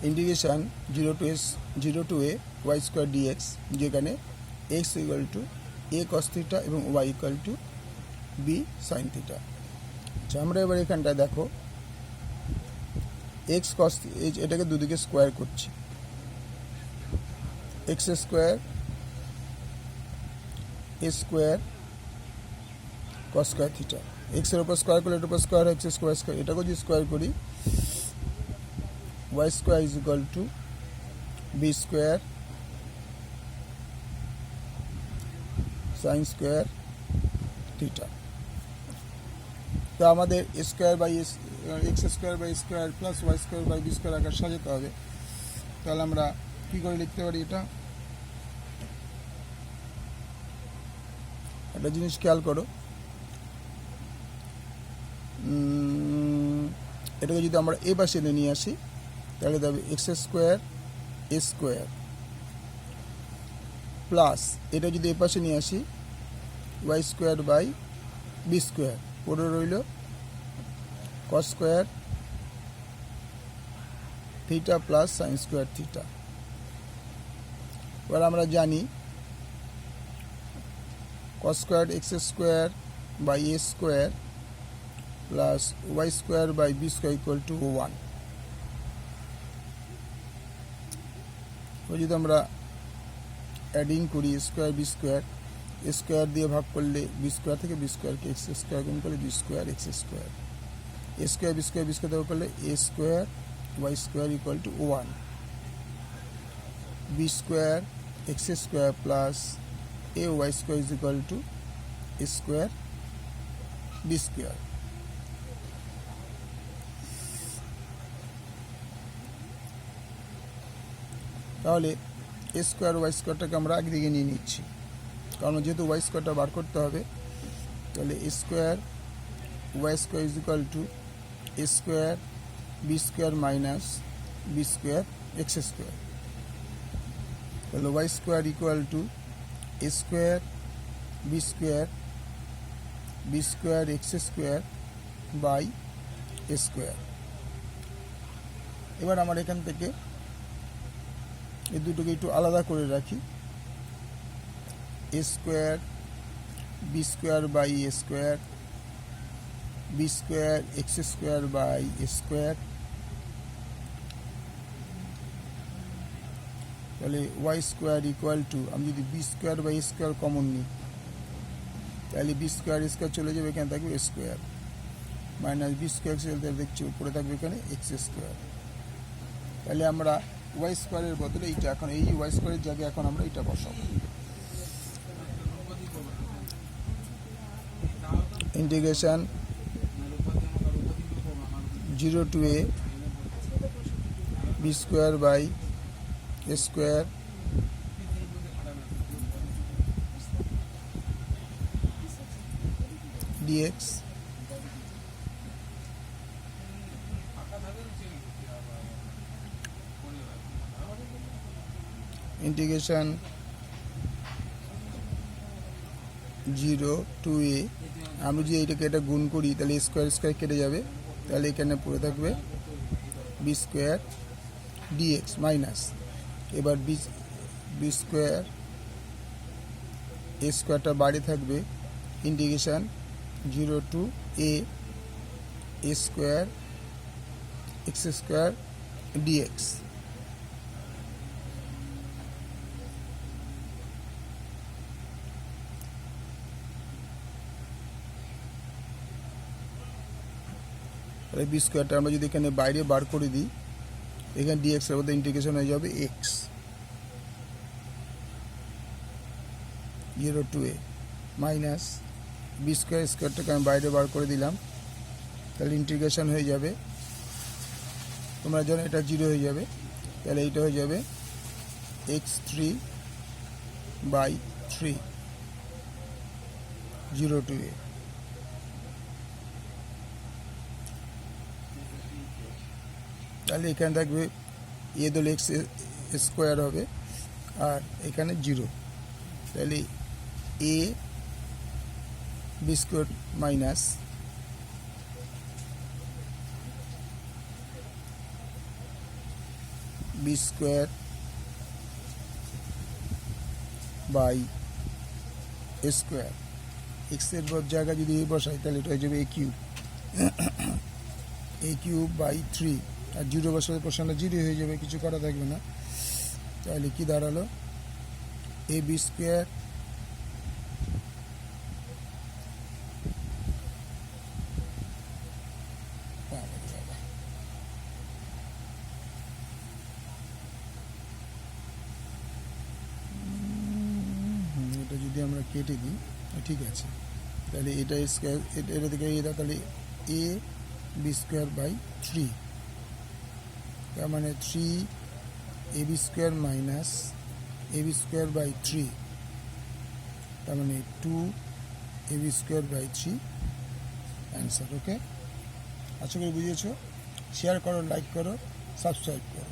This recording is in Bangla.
Integration 0 to a y square dx, যেখানে x equal to a cos theta এবং y equal to b sin theta. আচ্ছা, আমরা এবার এখানটা দেখো x cos, এটাকে দুদিকে স্কোয়ার করছি, x square a square cos square theta, x এর উপর স্কোয়ার করলে এটার উপর স্কোয়ার হয়, x স্কোয়ার স্কোয়ার, এটাকে যদি স্কোয়ার করি y square is equal to b square sin square theta. তো আমাদের square by X square by square plus Y square by B square আকার সাজাতে হবে। তাহলে আমরা কী করে লিখতে পারি? এটা একটা জিনিস খেয়াল করো, এটাকে যদি আমরা এ পাশে নিয়ে আসি তাহলে তবে X square A square plus এটা যদি এ পাশে নিয়ে আসি Y square by B square, পড়ে রইল cos square theta plus sine square theta. এবার আমরা জানি cos square X square by A square plus Y square by B square equal to 1। যদি আমরা অ্যাডিং করি স্কোয়ার বি স্কোয়ার, স্কোয়ার দিয়ে ভাগ করলে বি স্কোয়ার থেকে বি স্কোয়ারকে এক্স স্কোয়ার গুণ করলে B square X square, A square B square ভাগ করলে A square Y square equal to 1, B square X square plus A Y square is equal to A square B square. তাহলে এ স্কোয়ার ওয়াই স্কোয়ারটাকে আমরা আগে দিকে নিয়ে নিচ্ছি, কারণ যেহেতু ওয়াই স্কোয়ারটা বার করতে হবে। তাহলে A square Y square is equal to A square B square minus B square X square. তাহলে Y square equal to A square B square X square by A square. এবার আমার এখান থেকে এই দুটোকে একটু আলাদা করে রাখি, A square B square by A square B square X square by A square. তাহলে ওয়াই স্কোয়ার ইকুয়াল টু, আমি যদি B square by square common নিই তাহলে বি স্কোয়ার স্কোয়ার চলে যাবে, এখানে থাকবে স্কোয়ার মাইনাস বি স্কোয়ার দেখছি উপরে থাকবে এখানে এক্স স্কোয়ার। তাহলে আমরা ওয়াই স্কোয়ারের বদলে এইটা, এখন এই ওয়াই স্কোয়ারের জায়গায় এখন আমরা এটা বসাবো। Integration 0 to a B square by A square dx integration 0 to a, আমি যদি এইটাকে এটা গুণ করি তাহলে স্কোয়ার স্কোয়ার কেটে যাবে, তাহলে এখানে পড়ে থাকবে বি স্কোয়ার ডিএক্স মাইনাস, এবার বি স্কোয়ার এ স্কোয়ারটা বাইরে থাকবে, integration 0 to a square X square dx. তাহলে বি স্কোয়ারটা আমরা যদি এখানে বাইরে বার করে দিই, এখানে ডিএক্স এর মধ্যে ইন্টিগ্রেশন হয়ে যাবে X 0 to a minus B স্কোয়ারটাকে আমি বাইরে বার করে দিলাম, তাহলে ইন্টিগ্রেশন হয়ে যাবে, তোমরা জানো এটা 0 হয়ে যাবে, তাহলে এইটা হয়ে যাবে x3 বাই 3 0 to a। তাহলে এখানে থাকবে এ দল এক্স স্কোয়ার হবে আর এখানে 0, তাহলে A B square minus B square by A square, এক্সের জায়গায় যদি এ বসাই তাহলে এটা হয়ে যাবে এ কিউব বাই 3, আর জিরো বসালে প্রশ্নটা জিরো হয়ে যাবে, কিছু করা থাকবে না। তাহলে কি দাঁড়ালো, এ বি স্কোয়ার এটা যদি আমরা কেটে দিই ঠিক আছে, তাহলে এটা স্কোয়ার, এটা থেকে এটা, তাহলে এ বি স্কোয়ার বাই 3, তার মানে 3 A B square minus A B square by 3, তার মানে 2 A B square by 3 answer. Okay, আশা করি বুঝেছো। শেয়ার করো, লাইক করো, সাবস্ক্রাইব করো।